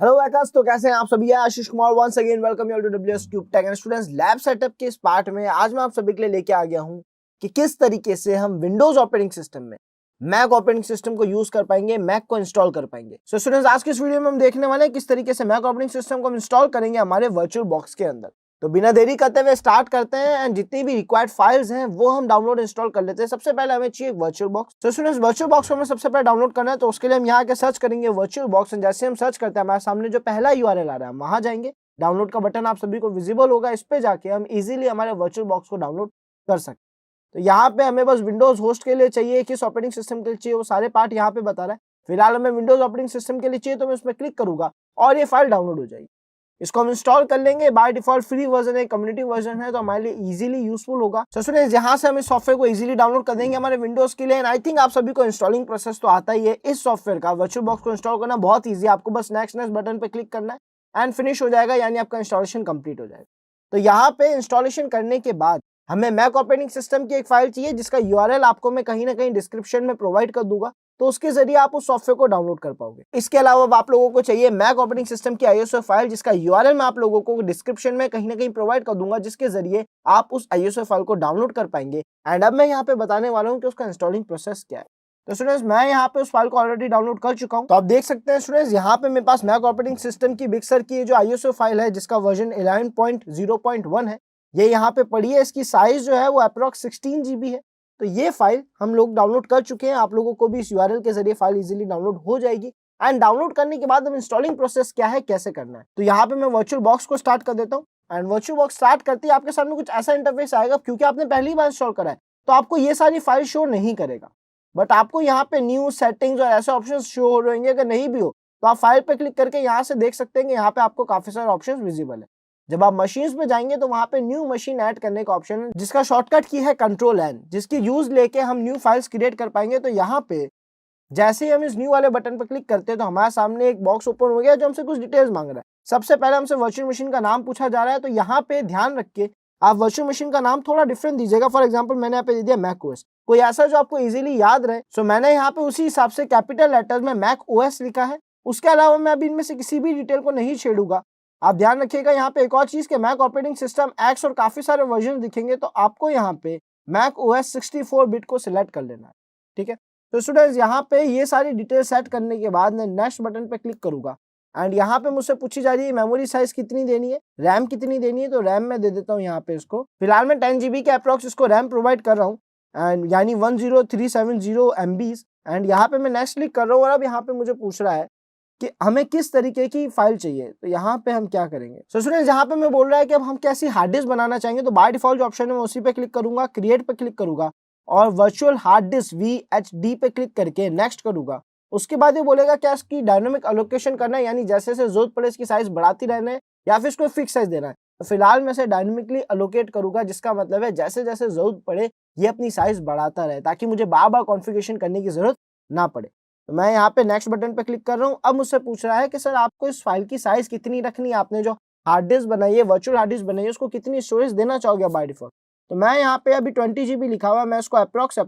Hello Wacker's, तो कैसे हैं आप सभी। Ashish Kumar once again welcome you to WS tube tech and students lab setup के इस पार्ट में आज मैं आप सभी के लिए लेके आ गया हूं कि किस तरीके से हम विंडोज ऑपरेटिंग सिस्टम में मैक ऑपरेटिंग सिस्टम को यूज कर पाएंगे, मैक को इंस्टॉल कर पाएंगे। सो स्टूडेंट्स, आज के इस वीडियो में हम देखने वाले हैं किस तरीके से मैक ऑपरेटिंग सिस्टम को हम इंस्टॉल करेंगे हमारे वर्चुअल बॉक्स के अंदर। तो बिना देरी करते हुए स्टार्ट करते हैं एंड जितनी भी रिक्वायर्ड फाइल्स हैं वो हम डाउनलोड इंस्टॉल कर लेते हैं। सबसे पहले हमें चाहिए वर्चुअल बॉक्स। तो स्टूडेंट्स, वर्चुअल बॉक्स को हमें सबसे पहले डाउनलोड करना है, तो उसके लिए हम यहाँ के सर्च करेंगे वर्चुअल बॉक्स। जैसे हम सर्च करते हैं हमारे सामने जो पहला यूआरएल आ रहा है वहां जाएंगे। डाउनलोड का बटन आप सभी को विजिबल होगा, इस पे जाके हम इजीली हमारे वर्चुअल बॉक्स को डाउनलोड कर सकते हैं। तो यहाँ पे हमें बस विंडोज होस्ट के लिए चाहिए, किस ऑपरेटिंग सिस्टम के लिए चाहिए वो सारे पार्ट यहाँ पे बता रहा है। फिलहाल हमें विंडोज ऑपरेटिंग सिस्टम के लिए चाहिए, तो मैं उसमें क्लिक करूंगा और ये फाइल डाउनलोड हो जाएगी। इसको हम इंस्टॉल कर लेंगे। बाय डिफॉल्ट फ्री वर्जन है, कम्युनिटी वर्जन है, तो हमारे लिए इजीली यूजफुल होगा। सो स्टूडेंट्स, यहाँ से हम इस सॉफ्टवेयर को इजीली डाउनलोड कर देंगे हमारे विंडोज के लिए। एंड आई थिंक आप सभी को इंस्टॉलिंग प्रोसेस तो आता ही है इस सॉफ्टवेयर का। वर्चुअल बॉक्स को इंस्टॉल करना बहुत ईजी है, आपको बस नेक्स्ट बटन पे क्लिक करना है एंड फिनिश हो जाएगा, यानी आपका इंस्टॉलेशन कंप्लीट हो जाएगा। तो यहाँ पे इंस्टॉलेशन करने के बाद हमें मैक ऑपरेटिंग सिस्टम की एक फाइल चाहिए, जिसका यूआरएल आपको मैं कहीं ना कहीं डिस्क्रिप्शन में प्रोवाइड कर दूंगा, तो उसके जरिए आप उस सॉफ्टवेयर को डाउनलोड कर पाओगे। इसके अलावा आप लोगों को चाहिए मैक ऑपरेटिंग सिस्टम की आईएसओ फाइल, जिसका यूआरएल मैं आप लोगों को डिस्क्रिप्शन में कहीं ना कहीं प्रोवाइड कर दूंगा, जिसके जरिए आप उस आईएसओ फाइल को डाउनलोड कर पाएंगे। एंड अब मैं यहाँ पे बताने वाला हूँ कि उसका इंस्टॉलिंग प्रोसेस क्या है। तो स्टूडेंट्स, मैं यहाँ पे उस फाइल को ऑलरेडी डाउनलोड कर चुका हूँ। तो आप देख सकते हैं स्टूडेंट्स, यहाँ पे मेरे पास मैक ऑपरेटिंग सिस्टम की बिग सर की जो आईएसओ फाइल है, जिसका वर्जन 11.0.1 है, ये यहाँ पे पड़ी है। इसकी साइज जो है वो अप्रॉक्स 16 GB है। तो ये फाइल हम लोग डाउनलोड कर चुके हैं। आप लोगों को भी इस यूआरएल के जरिए फाइल इजीली डाउनलोड हो जाएगी। एंड डाउनलोड करने के बाद हम इंस्टॉलिंग प्रोसेस क्या है, कैसे करना है, तो यहाँ पे मैं वर्चुअल बॉक्स को स्टार्ट कर देता हूँ। एंड वर्चुअल बॉक्स स्टार्ट करते ही आपके सामने कुछ ऐसा इंटरफेस आएगा। क्योंकि आपने पहली बार इंस्टॉल करा है तो आपको ये सारी फाइल शो नहीं करेगा, बट आपको यहाँ पे न्यू सेटिंग्स और ऐसे ऑप्शन शो हो रहेंगे। अगर नहीं भी हो तो आप फाइल पे क्लिक करके यहाँ से देख सकते हैं कि यहाँ पे आपको काफी सारे ऑप्शन विजिबल है। जब आप मशीन्स पे जाएंगे तो वहां पे न्यू मशीन ऐड करने का ऑप्शन है, जिसका शॉर्टकट की है Ctrl+N, जिसकी यूज लेके हम न्यू फाइल्स क्रिएट कर पाएंगे। तो यहाँ पे जैसे ही हम इस न्यू वाले बटन पर क्लिक करते हैं तो हमारे सामने एक बॉक्स ओपन हो गया जो हमसे कुछ डिटेल्स मांग रहा है। सबसे पहले हमसे वर्चुअल मशीन का नाम पूछा जा रहा है, तो यहाँ पे ध्यान रख के आप वर्चुअल मशीन का नाम थोड़ा डिफरेंट दीजिएगा। फॉर एग्जाम्पल मैंने यहाँ पे दे दिया मैक ओएस, कोई ऐसा जो आपको इजीली याद रहे। सो मैंने यहाँ पे उसी हिसाब से कैपिटल लेटर्स में मैक ओएस लिखा है। उसके अलावा मैं अभी इनमें से किसी भी डिटेल को नहीं छेड़ूंगा। आप ध्यान रखिएगा यहाँ पे एक और चीज के मैक ऑपरेटिंग सिस्टम एक्स और काफी सारे वर्जन दिखेंगे, तो आपको यहाँ पे मैक ओएस 64 बिट को सिलेक्ट कर लेना है। ठीक है, तो स्टूडेंट्स, यहाँ पे ये सारी डिटेल सेट करने के बाद मैं नेक्स्ट बटन पे क्लिक करूंगा। एंड यहाँ पे मुझसे पूछी जा रही है मेमोरी साइज कितनी देनी है, रैम कितनी देनी है। तो रैम में दे देता हूँ यहाँ पे इसको। फिलहाल मैं 10 GB के अप्रॉक्स इसको रैम प्रोवाइड कर रहा हूँ, एंड यानी 10370 MB। एंड यहाँ पे मैं नेक्स्ट क्लिक कर रहा हूँ और अब यहाँ पे मुझे पूछ रहा है कि हमें किस तरीके की फाइल चाहिए। तो यहाँ पे हम क्या करेंगे। सो स्टूडेंट्स, यहाँ पे मैं बोल रहा है कि अब हम कैसी हार्ड डिस्क बनाना चाहेंगे, तो बाय डिफॉल्ट जो ऑप्शन है मैं उसी पे क्लिक करूंगा, क्रिएट पे क्लिक करूंगा और वर्चुअल हार्ड डिस्क VHD पे क्लिक करके नेक्स्ट करूंगा। उसके बाद ये बोलेगा क्या इसकी डायनामिक एलोकेशन करना है, यानी जैसे जैसे जरूरत पड़े इसकी साइज बढ़ाती रहना है या फिर इसको फिक्स साइज देना है। तो फिलहाल मैं इसे डायनामिकली एलोकेट करूंगा, जिसका मतलब है जैसे जैसे जरूरत पड़े ये अपनी साइज बढ़ाता रहे, ताकि मुझे बार बार कॉन्फ़िगरेशन करने की जरूरत ना पड़े। तो मैं यहाँ पे नेक्स्ट बटन पे क्लिक कर रहा हूँ। अब मुझसे पूछ रहा है कि सर आपको इस फाइल की साइज कितनी रखनी है, आपने जो हार्ड डिस्क बनाई है, वर्चुअल हार्ड डिस्क बनाई है, उसको कितनी स्टोरेज देना चाहोगे बाय डिफॉल्ट। तो मैं यहाँ पे अभी 20 GB लिखा हुआ है, मैं इसको अप्रॉक्स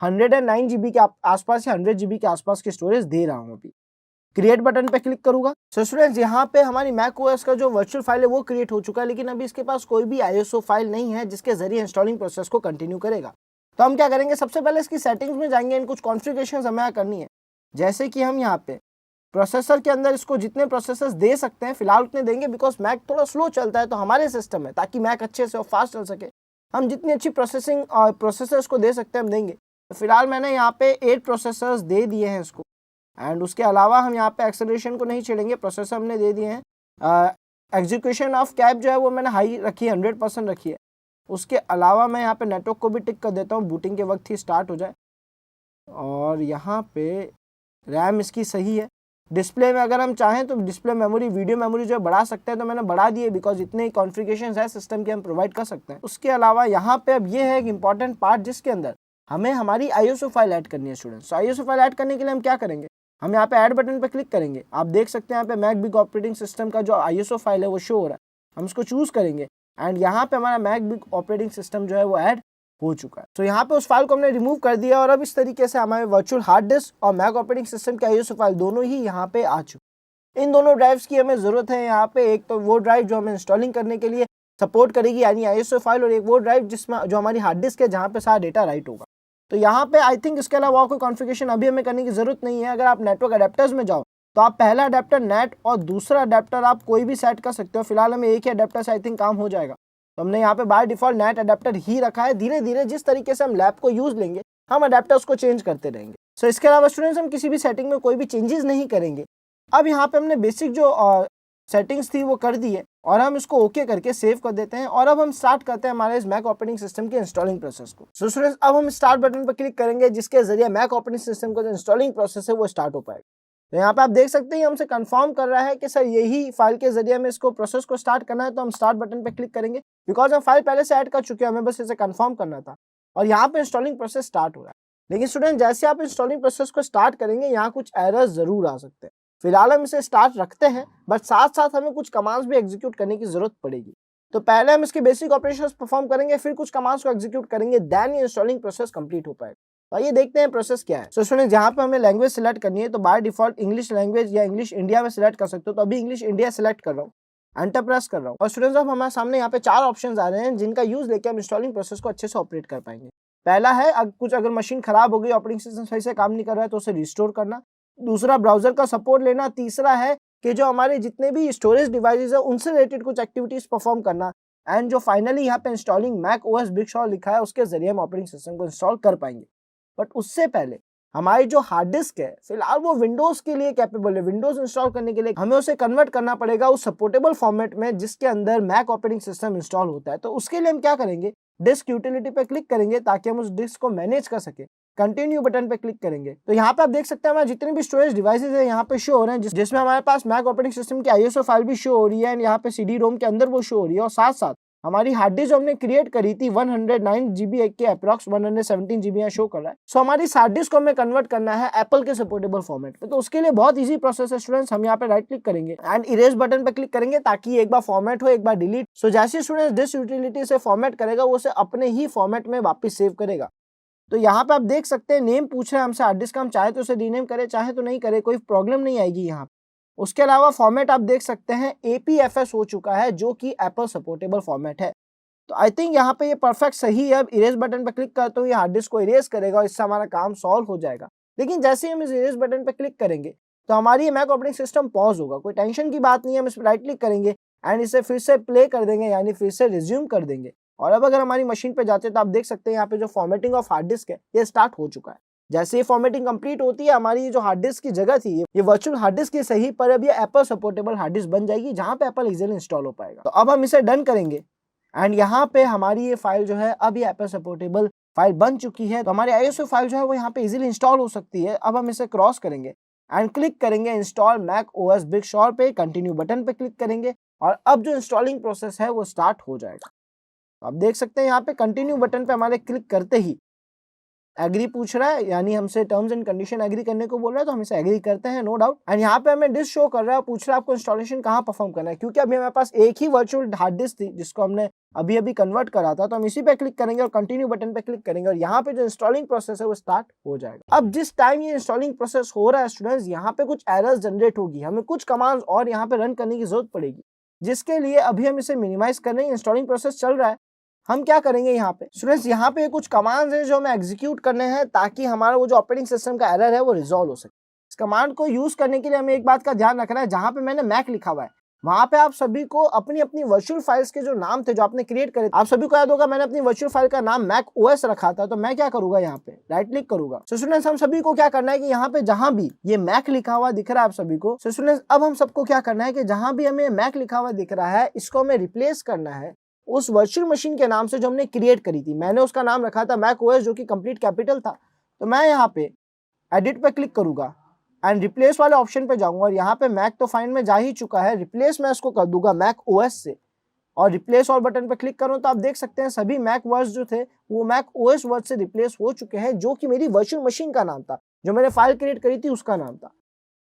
109 GB के आसपास या 100 GB के आसपास की स्टोरेज दे रहा हूँ अभी। क्रिएट बटन पे क्लिक करूंगा। सो स्टूडेंट्स, यहाँ पे हमारी मैक ओएस का जो वर्चुअल फाइल है वो क्रिएट हो चुका है, लेकिन अभी इसके पास कोई भी आईएसओ फाइल नहीं है जिसके जरिए इंस्टॉलिंग प्रोसेस को कंटिन्यू करेगा। तो हम क्या करेंगे, सबसे पहले इसकी सेटिंग्स में जाएंगे, इन कुछ कॉन्फ़िगरेशंस हमें यहाँ करनी है। जैसे कि हम यहाँ पे प्रोसेसर के अंदर इसको जितने प्रोसेसर्स दे सकते हैं फिलहाल उतने देंगे, बिकॉज मैक थोड़ा स्लो चलता है तो हमारे सिस्टम है, ताकि मैक अच्छे से और फास्ट चल सके हम जितनी अच्छी प्रोसेसिंग और प्रोसेसर्स को दे सकते हैं हम देंगे। तो फिलहाल मैंने यहाँ पे 8 प्रोसेसर्स दे दिए हैं इसको। एंड उसके अलावा हम यहाँ पे एक्सेलरेशन को नहीं छेड़ेंगे, प्रोसेसर हमने दे दिए हैं। एग्जीक्यूशन ऑफ कैप जो है वो मैंने हाई रखी है, 100% रखी है। उसके अलावा मैं यहाँ पे नेटवर्क को भी टिक कर देता हूँ, बूटिंग के वक्त ही स्टार्ट हो जाए। और यहाँ पे रैम इसकी सही है। डिस्प्ले में अगर हम चाहें तो डिस्प्ले मेमोरी, वीडियो मेमोरी जो बढ़ा सकते हैं, तो मैंने बढ़ा दी है, बिकॉज इतने कॉन्फ़िगरेशंस है सिस्टम के हम प्रोवाइड कर सकते हैं। उसके अलावा यहाँ पे अब ये है एक इंपॉर्टेंट पार्ट, जिसके अंदर हमें हमारी आईएसओ फाइल ऐड करनी है स्टूडेंट्स। आईएसओ फाइल ऐड करने के लिए हम क्या करेंगे, हम यहाँ पे ऐड बटन पे क्लिक करेंगे। आप देख सकते हैं यहाँ पे मैक बिग ऑपरेटिंग सिस्टम का जो आईएसओ फाइल है वो शो हो रहा है। हम इसको चूज करेंगे एंड यहाँ पे हमारा मैक बिग ऑपरेटिंग सिस्टम जो है वो ऐड हो चुका है। तो यहाँ पे उस फाइल को हमने रिमूव कर दिया और अब इस तरीके से हमारे वर्चुअल हार्ड डिस्क और मैक ऑपरेटिंग सिस्टम के आईएसओ फाइल दोनों ही यहाँ पे आ चुके। इन दोनों ड्राइव्स की हमें ज़रूरत है यहाँ पे। एक तो वो ड्राइव जो हमें इंस्टॉलिंग करने के लिए सपोर्ट करेगी यानी ISO फाइल, और एक वो ड्राइव जिसमें जो हमारी हार्ड डिस्क है जहाँ पे सारा डेटा राइट होगा। तो यहाँ पे आई थिंक इसके अलावा कोई कॉन्फ़िगरेशन अभी हमें करने की ज़रूरत नहीं है। अगर आप नेटवर्क अडेप्टर्स में जाओ तो आप पहला अडेप्टर नेट और दूसरा अडेप्टर आप कोई भी सेट कर सकते हो। फिलहाल हमें एक ही अडेप्टर से आई थिंक काम हो जाएगा, तो हमने यहाँ पे बाय डिफॉल्ट नेट अडेप्टर ही रखा है। धीरे धीरे जिस तरीके से हम लैब को यूज़ लेंगे हम अडेप्टर्स को चेंज करते रहेंगे। सो इसके अलावा स्टूडेंट्स हम किसी भी सेटिंग में कोई भी चेंजेस नहीं करेंगे। अब यहाँ पे हमने बेसिक जो सेटिंग्स थी वो कर दी है और हम इसको ओके करके सेव कर देते हैं। और अब हम स्टार्ट करते हैं हमारे इस मैक ऑपरेटिंग सिस्टम के इंस्टॉलिंग प्रोसेस को। सो स्टूडेंट्स अब हम स्टार्ट बटन पर क्लिक करेंगे जिसके जरिए मैक ऑपरेटिंग सिस्टम का जो इंस्टॉलिंग प्रोसेस है वो स्टार्ट हो पाएगा। तो यहाँ पे आप देख सकते हैं हमसे कंफर्म कर रहा है कि सर यही फाइल के जरिए हमें इसको प्रोसेस को स्टार्ट करना है। तो हम स्टार्ट बटन पे क्लिक करेंगे बिकॉज हम फाइल पहले से ऐड कर चुके हैं, हमें बस इसे कंफर्म करना था और यहाँ पे इंस्टॉलिंग प्रोसेस स्टार्ट हो रहा है। लेकिन स्टूडेंट जैसे आप इंस्टॉलिंग प्रोसेस को स्टार्ट करेंगे यहाँ कुछ एरर्स जरूर आ सकते हैं। फिलहाल हम इसे स्टार्ट रखते हैं बट साथ साथ हमें कुछ कमांड्स भी एग्जीक्यूट करने की जरूरत पड़ेगी। तो पहले हम इसके बेसिक ऑपरेशंस परफॉर्म करेंगे, फिर कुछ कमांड्स को एग्जीक्यूट करेंगे, देन ये इंस्टॉलिंग प्रोसेस कंप्लीट हो पाएगा। तो आइए देखते हैं प्रोसेस क्या है। सो स्टूडेंट जहाँ पे हमें लैंग्वेज सिलेक्ट करनी है तो बाय डिफॉल्ट इंग्लिश लैंग्वेज या इंग्लिश इंडिया में सिलेक्ट कर सकते हो। तो अभी इंग्लिश इंडिया सिलेक्ट कर रहा हूँ, एंटर प्रेस कर रहा हूँ और स्टूडेंट्स अब हमारे सामने यहाँ पे 4 ऑप्शंस आ रहे हैं जिनका यूज लेके हम इंस्टॉलिंग प्रोसेस को अच्छे से ऑपरेट कर पाएंगे। पहला है अगर मशीन खराब हो गई, ऑपरेटिंग सिस्टम सही से काम नहीं कर रहा है तो उसे रिस्टोर करना। दूसरा ब्राउजर का सपोर्ट लेना। तीसरा है कि जो हमारे जितने भी स्टोरेज डिवाइसेस है उनसे रिलेटेड कुछ एक्टिविटीज परफॉर्म करना। एंड जो फाइनली यहाँ पे installing Mac OS Big sur लिखा है उसके जरिए हम ऑपरेटिंग सिस्टम को इंस्टॉल कर पाएंगे। बट उससे पहले हमारी जो हार्ड डिस्क है फिलहाल वो विंडोज के लिए कैपेबल है। विंडोज इंस्टॉल करने के लिए हमें उसे कन्वर्ट करना पड़ेगा उस सपोर्टेबल फॉर्मेट में जिसके अंदर मैक ऑपरेटिंग सिस्टम इंस्टॉल होता है। तो उसके लिए हम क्या करेंगे, डिस्क यूटिलिटी पे क्लिक करेंगे ताकि हम उस डिस्क को मैनेज कर सके। कंटिन्यू बटन पे क्लिक करेंगे तो यहाँ पे आप देख सकते हैं हमारे जितने भी स्टोरेज डिवाइसेज है यहाँ पे शो हो रहे हैं, जिसमें हमारे पास मैक ऑपरेटिंग सिस्टम की ISO फाइल भी शो हो रही है एंड यहाँ पे CD रोम के अंदर वो शो हो रही है। और साथ साथ हमारी हार्ड डिस्क जो हमने क्रिएट करी थी 109 GB के अप्रॉक्स 117 GB यहाँ शो कर रहा है। सो हमारी हार्ड डिस्क को हमें कन्वर्ट करना है एप्पल के सपोर्टेबल फॉर्मेट पे। तो उसके लिए बहुत इजी प्रोसेस है स्टूडेंट्स। हम यहाँ पे राइट क्लिक करेंगे एंड इरेज बटन पे क्लिक करेंगे ताकि एक बार फॉर्मेट हो एक बार डिलीट। सो जैसे स्टूडेंट्स डिस्क यूटिलिटी से फॉर्मेट करेगा वो उसे अपने ही फॉर्मेट में वापस सेव करेगा। तो यहाँ पे आप देख सकते हैं नेम पूछ रहा है हमसे हार्ड डिस्क का, हम चाहे तो उसे रीनेम करें चाहे तो नहीं करें, कोई प्रॉब्लम नहीं आएगी यहाँ पे। उसके अलावा फॉर्मेट आप देख सकते हैं APFS हो चुका है जो कि एप्पल सपोर्टेबल फॉर्मेट है। तो आई थिंक यहाँ पे ये परफेक्ट सही है। अब इरेज बटन पे क्लिक करते हुए हार्ड डिस्क को इरेज करेगा और इससे हमारा काम सॉल्व हो जाएगा। लेकिन जैसे ही हम इस इरेज बटन पे क्लिक करेंगे तो हमारी मैक ऑपरेटिंग सिस्टम पॉज होगा। कोई टेंशन की बात नहीं है, हम इस पर राइट क्लिक करेंगे एंड इसे फिर से प्ले कर देंगे यानी फिर से रिज्यूम कर देंगे। और अब अगर हमारी मशीन पे जाते हैं तो आप देख सकते हैं यहाँ पे जो फॉर्मेटिंग ऑफ हार्ड डिस्क है ये स्टार्ट हो चुका है। जैसे ही फॉर्मेटिंग कंप्लीट होती है हमारी ये जो हार्ड डिस्क की जगह थी ये वर्चुअल हार्ड डिस्क की सही पर अब ये एप्पल सपोर्टेबल हार्ड डिस्क बन जाएगी जहाँ पे एप्पल इजीली इंस्टॉल हो पाएगा। तो अब हम इसे डन करेंगे एंड यहाँ पे हमारी ये फाइल जो है अब ये एप्पल सपोर्टेबल फाइल बन चुकी है। तो हमारी ISO फाइल जो है वो यहाँ पे इजीली इंस्टॉल हो सकती है। अब हम इसे क्रॉस करेंगे एंड क्लिक करेंगे install Mac OS Big sur पे, कंटिन्यू बटन पे क्लिक करेंगे और अब जो इंस्टॉलिंग प्रोसेस है वो स्टार्ट हो जाएगा। तो आप देख सकते हैं यहाँ पे कंटिन्यू बटन पे हमारे क्लिक करते ही एग्री पूछ रहा है यानी हमसे टर्म्स एंड कंडीशन एग्री करने को बोल रहा है, तो हम इसे एग्री करते हैं नो डाउट। एंड यहाँ पे हमें डिस्क शो कर रहा है, पूछ रहा है आपको इंस्टॉलेशन कहाँ परफॉर्म करना है। क्योंकि अभी हमारे पास एक ही वर्चुअल हार्ड डिस्क थी जिसको हमने अभी अभी कन्वर्ट करा था, तो हम इसी पे क्लिक करेंगे और कंटिन्यू बटन पे क्लिक करेंगे और यहाँ पे जो इंस्टॉलिंग प्रोसेस है वो स्टार्ट हो जाएगा। अब जिस टाइम ये इंस्टॉलिंग प्रोसेस हो रहा है स्टूडेंट्स यहाँ पे कुछ एरर्स जनरेट होगी, हमें कुछ कमांड्स और यहाँ पे रन करने की जरूरत पड़ेगी, जिसके लिए अभी हम इसे मिनिमाइज कर रहे हैं। इंस्टॉलिंग प्रोसेस चल रहा है। हम क्या करेंगे यहाँ पे स्टूडेंट्स, यहाँ पे कुछ कमांड्स हैं जो हमें एग्जीक्यूट करने हैं ताकि हमारा वो जो ऑपरेटिंग सिस्टम का एरर है वो रिजॉल्व हो सके। इस कमांड को यूज करने के लिए हमें एक बात का ध्यान रखना है, जहाँ पे मैंने मैक लिखा हुआ है वहां पे आप सभी को अपनी अपनी वर्चुअल फाइल्स के जो नाम थे जो आपने क्रिएट करे, आप सभी को याद होगा मैंने अपनी वर्चुअल फाइल का नाम मैक OS रखा था। तो मैं क्या करूंगा यहाँ पे राइट क्लिक करूंगा। सो स्टूडेंट्स हम सभी को क्या करना है कि यहाँ पे जहां भी ये मैक लिखा हुआ दिख रहा है आप सभी को, सो स्टूडेंट्स अब हम सबको क्या करना है कि जहां भी हमें मैक लिखा हुआ दिख रहा है इसको हमें रिप्लेस करना है उस वर्चुअल मशीन के नाम से जो हमने क्रिएट करी थी। मैंने उसका नाम रखा था मैक OS जो कि कंप्लीट कैपिटल था। तो मैं यहाँ पे एडिट पे क्लिक करूंगा एंड रिप्लेस वाले ऑप्शन पे जाऊंगा और यहाँ पे मैक तो फाइंड में जा ही चुका है, रिप्लेस मैं इसको कर दूंगा मैक OS से और रिप्लेस ऑल बटन पे क्लिक करूं तो आप देख सकते हैं सभी मैक वर्ड्स जो थे वो मैक OS वर्ड से रिप्लेस हो चुके हैं, जो कि मेरी वर्चुअल मशीन का नाम था, जो मैंने फाइल क्रिएट करी थी उसका नाम था।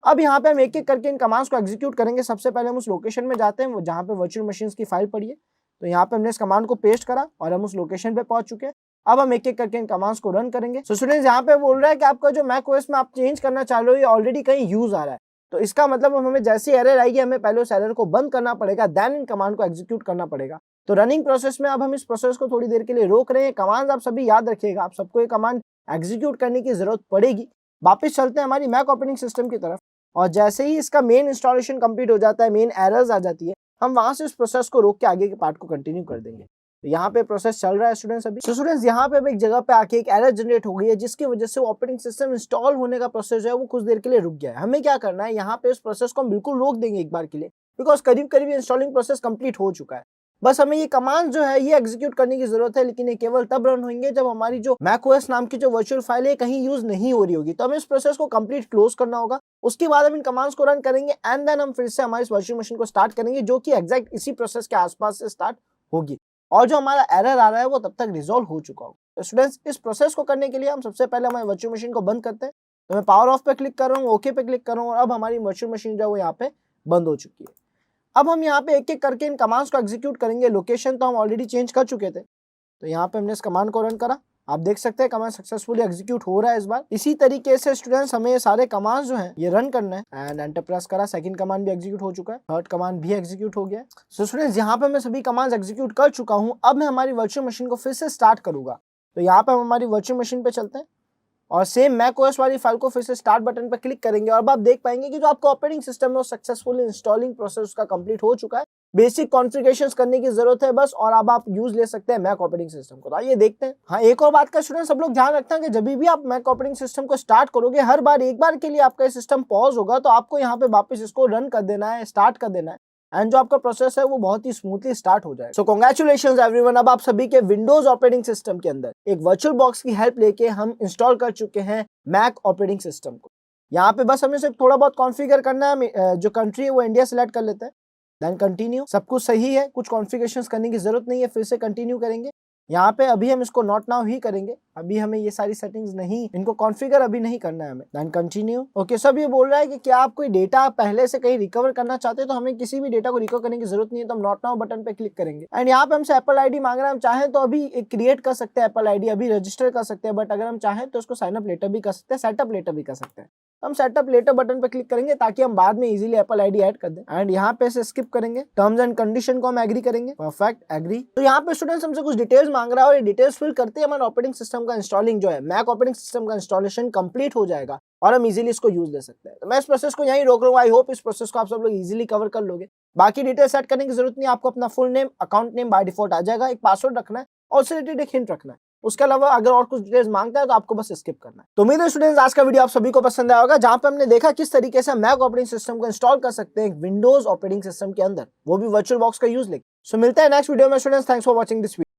अब यहाँ पे हम एक एक करके इन कमांड्स को एग्जीक्यूट करेंगे। सबसे पहले हम उस लोकेशन में जाते हैं जहाँ पे वर्चुअल मशीन की फाइल पड़ी है। तो यहाँ पे हमने इस कमांड को पेस्ट करा और हम उस लोकेशन पे पहुंच चुके हैं। अब हम एक एक करके इन कमांड्स को रन करेंगे। सो स्टूडेंट्स यहाँ पे बोल रहा है कि आपका जो मैक OS में आप चेंज करना चाह रहे हो ये ऑलरेडी कहीं यूज आ रहा है। तो इसका मतलब हमें जैसे एरर आएगी हमें पहले उस एरर को बंद करना पड़ेगा, देन इन कमांड को एग्जीक्यूट करना पड़ेगा। तो रनिंग प्रोसेस में अब हम इस प्रोसेस को थोड़ी देर के लिए रोक रहे हैं। कमांड आप सभी याद रखिएगा, आप सबको ये कमांड एग्जीक्यूट करने की जरूरत पड़ेगी। वापस चलते हैं हमारी मैक ऑपरेटिंग सिस्टम की तरफ, और जैसे ही इसका मेन इंस्टॉलेशन कंप्लीट हो जाता है, मेन एरर्स आ जाती है, हम वहां से इस प्रोसेस को रोक के आगे के पार्ट को कंटिन्यू कर देंगे। तो यहाँ पे प्रोसेस चल रहा है स्टूडेंट्स अभी। तो स्टूडेंट्स यहाँ पे अब एक जगह पे आके एक एरर जनरेट हो गई है, जिसकी वजह से ऑपरेटिंग सिस्टम इंस्टॉल होने का प्रोसेस जो है वो कुछ देर के लिए रुक गया है। हमें क्या करना है, यहाँ पे इस प्रोसेस को हम बिल्कुल रोक देंगे एक बार के लिए, बिकॉज करीब करीब इंस्टॉलिंग प्रोसेस कंप्लीट हो चुका है। बस हमें ये कमांड जो है ये एग्जीक्यूट करने की जरूरत है, लेकिन ये केवल तब रन होंगे जब हमारी जो macOS नाम की जो वर्चुअल फाइल है कहीं यूज नहीं हो रही होगी। तो हमें इस प्रोसेस को कंप्लीट क्लोज करना होगा, उसके बाद हम इन कमांड्स को रन करेंगे एंड देन हम फिर से हमारी वर्चुअल मशीन को स्टार्ट करेंगे, जो कि एग्जैक्ट इसी प्रोसेस के आसपास से स्टार्ट होगी, और जो हमारा एरर आ रहा है वो तब तक रिजॉल्व हो चुका होगा। तो स्टूडेंट्स इस प्रोसेस को करने के लिए हम सबसे पहले हमारी वर्चुअल मशीन को बंद करते हैं। तो मैं पावर ऑफ पे क्लिक कर रहा हूँ, ओके पे क्लिक कर रहा हूँ, और अब हमारी वर्चुअल मशीन जो है वो यहाँ पे बंद हो चुकी है। अब हम यहाँ पे एक एक करके इन कमांड्स को एग्जीक्यूट करेंगे। लोकेशन तो हम ऑलरेडी चेंज कर चुके थे, तो यहाँ पे हमने इस कमांड को रन करा, आप देख सकते हैं कमांड सक्सेसफुली एग्जीक्यूट हो रहा है इस बार। इसी तरीके से स्टूडेंट्स हमें ये सारे कमांड्स जो हैं ये रन करना है, एंड एंटर प्रेस करा, सेकंड कमांड भी एग्जीक्यूट हो चुका है, थर्ड कमांड भी एग्जीक्यूट हो गया है। सो स्टूडेंट्स यहाँ पे मैं सभी कमांड्स एग्जीक्यूट कर चुका हूँ। अब मैं हमारी वर्चुअल मशीन को फिर से स्टार्ट करूंगा। तो यहाँ पे हम हमारी वर्चुअल मशीन पे चलते हैं, और सेम macOS वाली फाइल को फिर से स्टार्ट बटन पर क्लिक करेंगे, और अब आप देख पाएंगे कि जो आपका ऑपरेटिंग सिस्टम है वो सक्सेसफुली इंस्टॉलिंग प्रोसेस उसका कंप्लीट हो चुका है। बेसिक कॉन्फ़िगरेशंस करने की जरूरत है बस, और अब आप यूज ले सकते हैं मैक ऑपरेटिंग सिस्टम को। तो आइए देखते हैं। हाँ, एक और बात का स्टूडेंट सब लोग ध्यान रखना है कि जब भी आप मैक ऑपरेटिंग सिस्टम को स्टार्ट करोगे, हर बार एक बार के लिए आपका सिस्टम पॉज होगा, तो आपको यहाँ पे वापस इसको रन कर देना है, स्टार्ट कर देना है, एंड जो आपका प्रोसेस है वो बहुत ही स्मूथली स्टार्ट हो जाएगा। सो कांग्रेचुलेशंस एवरीवन, अब आप सभी के विंडोज ऑपरेटिंग सिस्टम के अंदर एक वर्चुअल बॉक्स की हेल्प लेके हम इंस्टॉल कर चुके हैं मैक ऑपरेटिंग सिस्टम को। यहाँ पे बस हमें सिर्फ थोड़ा बहुत कॉन्फ़िगर करना है। जो कंट्री है वो इंडिया सिलेक्ट कर लेते हैं, देन कंटिन्यू। सब कुछ सही है, कुछ कॉन्फ़िगरेशंस करने की जरूरत नहीं है, फिर से कंटिन्यू करेंगे। यहाँ पे अभी हम इसको नॉट नाउ ही करेंगे, अभी हमें ये सारी सेटिंग्स नहीं, इनको कॉन्फ़िगर अभी नहीं करना है हमें, देन कंटिन्यू। ओके, सब ये बोल रहा है कि क्या आप कोई डेटा पहले से कहीं रिकवर करना चाहते हैं, तो हमें किसी भी डेटा को रिकवर करने की जरूरत नहीं है, तो हम नॉट नाउ बटन पे क्लिक करेंगे। एंड यहाँ पे हमसे एप्पल आईडी मांग रहा है, हम चाहें तो अभी क्रिएट कर सकते हैं एप्पल आईडी, अभी रजिस्टर कर सकते हैं, बट अगर हम चाहें तो उसको साइन अप लेटर भी कर सकते हैं, सेटअप लेटर भी कर सकते हैं। हम सेटअप लेटर बटन पे क्लिक करेंगे ताकि हम बाद में इजीली एप्पल आईडी ऐड कर दें, एंड यहाँ पे से स्किप करेंगे, टर्म्स एंड कंडीशन को हम एग्री करेंगे, परफेक्ट एग्री। तो यहाँ पे स्टूडेंट्स हमसे कुछ डिटेल्स मांग रहा है, और ये डिटेल्स फिल करते हैं हमारा ऑपरेटिंग सिस्टम का इंस्टॉलिंग जो है, मैक ऑपरेटिंग सिस्टम का इंस्टॉलेशन कंप्लीट हो जाएगा, और हम इजीली इसको यूज ले सकते हैं। तो मैं इस प्रोसेस को यहीं रोक रहा हूँ। आई होप इस प्रोसेस को आप सब लोग इजीली कवर कर लोगे। बाकी डिटेल्स सेट करने की जरूरत नहीं, आपको अपना full name, account name by default आ जाएगा, एक पासवर्ड रखना है, और उससे रिलेटेड एक हिंट रखना है। उसके अलावा अगर और कुछ डिटेल्स मांगता है तो आपको बस स्किप करना है। तो उम्मीद है स्टूडेंट्स आज का वीडियो आप सभी को पसंद आया होगा, जहां पे हमने देखा किस तरीके से मैक ऑपरेटिंग सिस्टम को इंस्टॉल कर सकते हैं विंडोज ऑपरेटिंग सिस्टम के अंदर, वो भी वर्चुअल बॉक्स का यूज लेके। सो मिलते हैं नेक्स्ट वीडियो में students, thanks for watching this video.